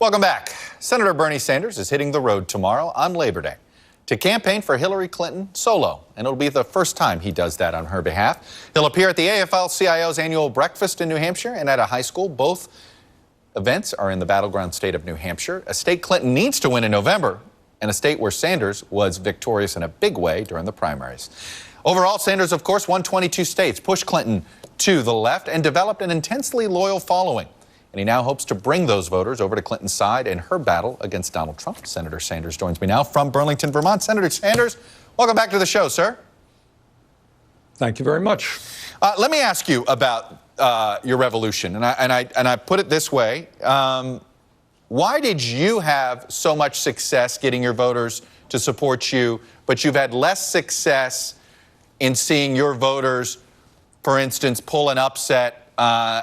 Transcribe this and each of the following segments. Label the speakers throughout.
Speaker 1: Welcome back. Senator Bernie Sanders is hitting the road tomorrow on Labor Day to campaign for Hillary Clinton solo, and it'll be the first time he does that on her behalf. He'll appear at the AFL-CIO's annual breakfast in New Hampshire and at a high school. Both events are in the battleground state of New Hampshire, a state Clinton needs to win in November, and a state where Sanders was victorious in a big way during the primaries. Overall, Sanders, of course, won 22 states, pushed Clinton to the left, and developed an intensely loyal following. And he now hopes to bring those voters over to Clinton's side in her battle against Donald Trump. Senator Sanders joins me now from Burlington, Vermont. Senator Sanders, welcome back to the show, sir.
Speaker 2: Thank you very much.
Speaker 1: Let me ask you about your revolution, and I put it this way. Why did you have so much success getting your voters to support you, but you've had less success in seeing your voters, for instance, pull an upset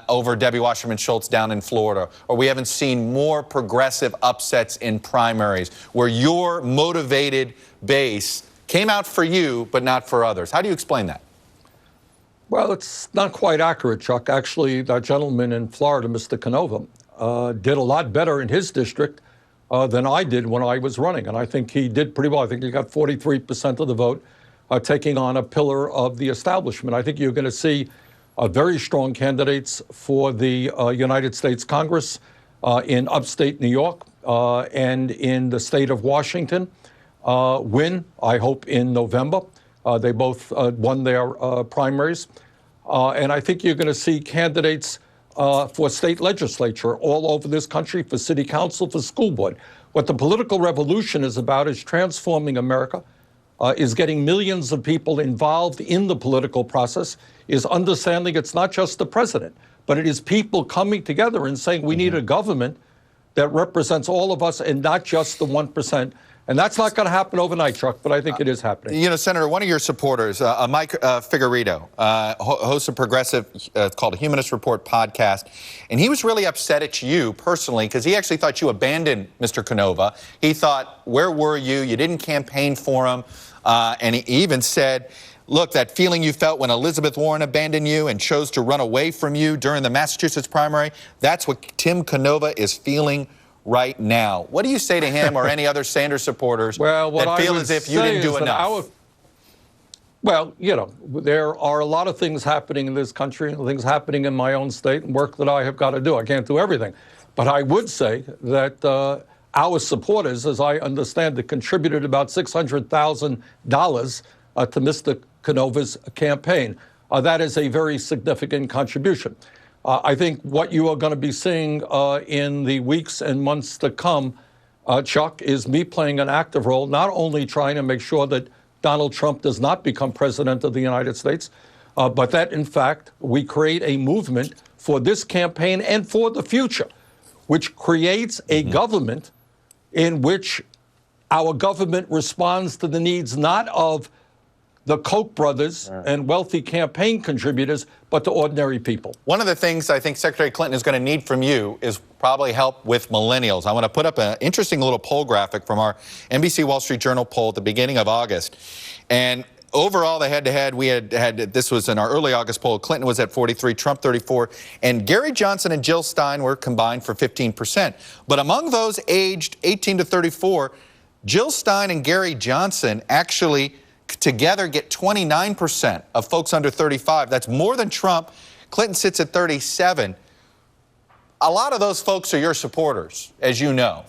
Speaker 1: over Debbie Wasserman Schultz down in Florida, or we haven't seen more progressive upsets in primaries where your motivated base came out for you but not for others? How do you explain that?
Speaker 2: Well, it's not quite accurate, Chuck. Actually, that gentleman in Florida, Mr. Canova, did a lot better in his district than I did when I was running. And I think he did pretty well. I think he got 43% of the vote, taking on a pillar of the establishment. I think you're going to see very strong candidates for the United States Congress in upstate New York and in the state of Washington win, I hope, in November. They both won their primaries. And I think you're going to see candidates for state legislature all over this country, for city council, for school board. What the political revolution is about is transforming America, is getting millions of people involved in the political process, is understanding it's not just the president, but it is people coming together and saying we need a government that represents all of us and not just the 1%. And that's not going to happen overnight, Chuck, but I think it is happening.
Speaker 1: You know, Senator, one of your supporters, Mike Figueredo, hosts a progressive called Humanist Report podcast, and he was really upset at you personally because he actually thought you abandoned Mr. Canova. He thought, where were you? You didn't campaign for him. And he even said, look, that feeling you felt when Elizabeth Warren abandoned you and chose to run away from you during the Massachusetts primary, that's what Tim Canova is feeling right now. What do you say to him or any other Sanders supporters that feel as if you didn't do enough?
Speaker 2: Well, you know, there are a lot of things happening in this country, things happening in my own state, and work that I have got to do. I can't do everything. But I would say that our supporters, as I understand it, contributed about $600,000 to Mr. Canova's campaign. That is a very significant contribution. I think what you are going to be seeing in the weeks and months to come, Chuck, is me playing an active role, not only trying to make sure that Donald Trump does not become president of the United States, but that, in fact, we create a movement for this campaign and for the future, which creates a government in which our government responds to the needs not of the Koch brothers and wealthy campaign contributors, but to ordinary people.
Speaker 1: One of the things I think Secretary Clinton is going to need from you is probably help with millennials. I want to put up an interesting little poll graphic from our NBC Wall Street Journal poll at the beginning of August. And overall, the head-to-head, we had this was in our early August poll. Clinton was at 43, Trump 34, and Gary Johnson and Jill Stein were combined for 15%. But among those aged 18 to 34, Jill Stein and Gary Johnson actually together get 29% of folks under 35. That's more than Trump. Clinton sits at 37. A lot of those folks are your supporters, as you know.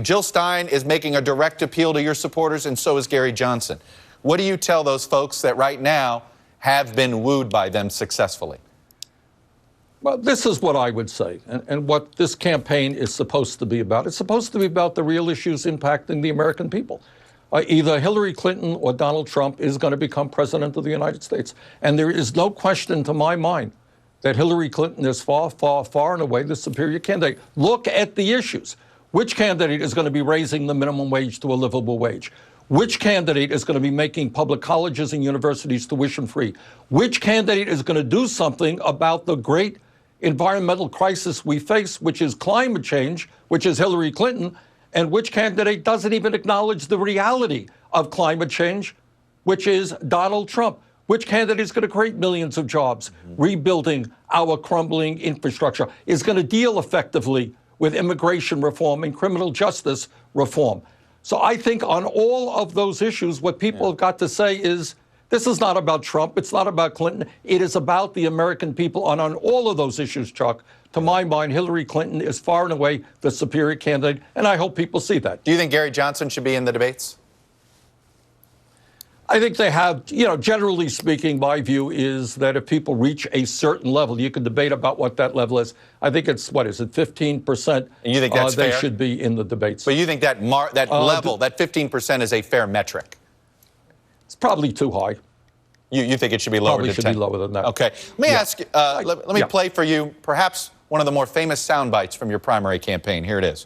Speaker 1: Jill Stein is making a direct appeal to your supporters, and so is Gary Johnson. What do you tell those folks that right now have been wooed by them successfully?
Speaker 2: Well, this is what I would say, and what this campaign is supposed to be about. It's supposed to be about the real issues impacting the American people. Either Hillary Clinton or Donald Trump is going to become president of the United States. And there is no question to my mind that Hillary Clinton is far, far, far and away the superior candidate. Look at the issues. Which candidate is going to be raising the minimum wage to a livable wage? Which candidate is going to be making public colleges and universities tuition-free? Which candidate is going to do something about the great environmental crisis we face, which is climate change, which is Hillary Clinton? And which candidate doesn't even acknowledge the reality of climate change, which is Donald Trump? Which candidate is going to create millions of jobs, rebuilding our crumbling infrastructure, is going to deal effectively with immigration reform and criminal justice reform. So I think on all of those issues, what people have got to say is, this is not about Trump. It's not about Clinton. It is about the American people. And on all of those issues, Chuck, to my mind, Hillary Clinton is far and away the superior candidate, and I hope people see that.
Speaker 1: Do you think Gary Johnson should be in the debates?
Speaker 2: I think they have, generally speaking, my view is that if people reach a certain level, you can debate about what that level is. I think it's, 15%?
Speaker 1: And you think that's
Speaker 2: they
Speaker 1: fair?
Speaker 2: should be in the debates.
Speaker 1: But you think that level, that 15% is a fair metric?
Speaker 2: It's probably too high.
Speaker 1: You think it should be lower
Speaker 2: Probably
Speaker 1: than
Speaker 2: should
Speaker 1: 10?
Speaker 2: be lower than that.
Speaker 1: Okay. Let me ask you, let me play for you perhaps one of the more famous sound bites from your primary campaign. Here it is.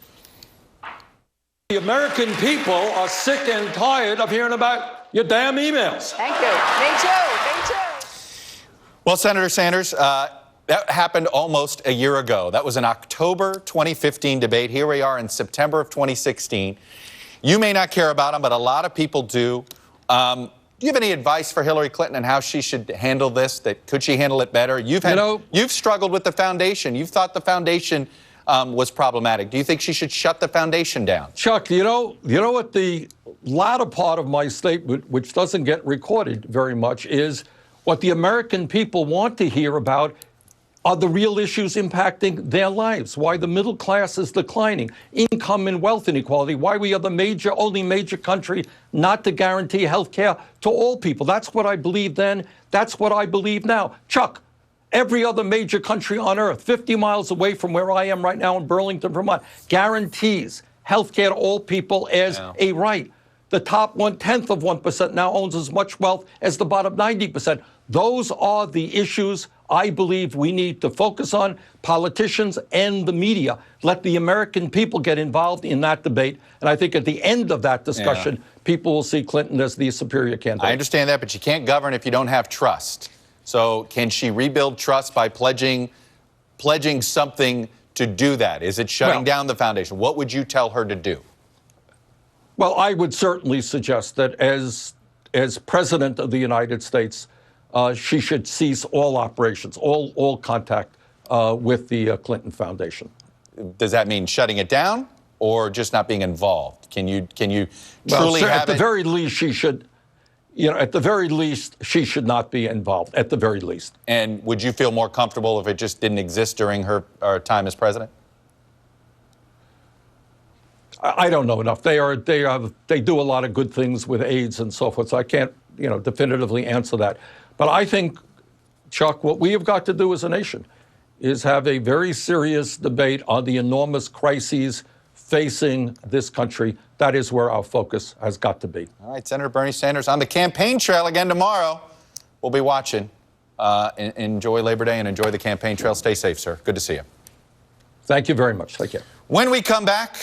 Speaker 2: The American people are sick and tired of hearing about your damn emails.
Speaker 3: Thank you. Me too. Me too.
Speaker 1: Well, Senator Sanders, that happened almost a year ago. That was an October 2015 debate. Here we are in September of 2016. You may not care about them, but a lot of people do. Do you have any advice for Hillary Clinton on how she should handle this? Could she handle it better? You've struggled with the foundation. You've thought the foundation was problematic. Do you think she should shut the foundation down?
Speaker 2: Chuck, you know what the latter part of my statement, which doesn't get recorded very much, is what the American people want to hear about are the real issues impacting their lives, why the middle class is declining, income and wealth inequality, why we are the only major country not to guarantee health care to all people. That's what I believed then. That's what I believe now. Chuck, every other major country on earth, 50 miles away from where I am right now in Burlington, Vermont, guarantees health care to all people as a right. The top 1/10 of 1% now owns as much wealth as the bottom 90%. Those are the issues I believe we need to focus on, politicians and the media. Let the American people get involved in that debate. And I think at the end of that discussion, people will see Clinton as the superior candidate.
Speaker 1: I understand that, but you can't govern if you don't have trust. So can she rebuild trust by pledging something to do that? Is it shutting down the foundation? What would you tell her to do?
Speaker 2: Well, I would certainly suggest that as President of the United States, she should cease all operations, all contact with the Clinton Foundation.
Speaker 1: Does that mean shutting it down or just not being involved? Can you
Speaker 2: Well,
Speaker 1: truly
Speaker 2: sir,
Speaker 1: have
Speaker 2: at the
Speaker 1: it?
Speaker 2: very least, she should, at the very least, she should not be involved, at the very least.
Speaker 1: And would you feel more comfortable if it just didn't exist during her time as president?
Speaker 2: I don't know enough. They do a lot of good things with AIDS and so forth, so I can't, definitively answer that. But I think, Chuck, what we have got to do as a nation is have a very serious debate on the enormous crises facing this country. That is where our focus has got to be.
Speaker 1: All right, Senator Bernie Sanders on the campaign trail again tomorrow. We'll be watching. Enjoy Labor Day and enjoy the campaign trail. Stay safe, sir. Good to see you.
Speaker 2: Thank you very much. Take care.
Speaker 1: When we come back,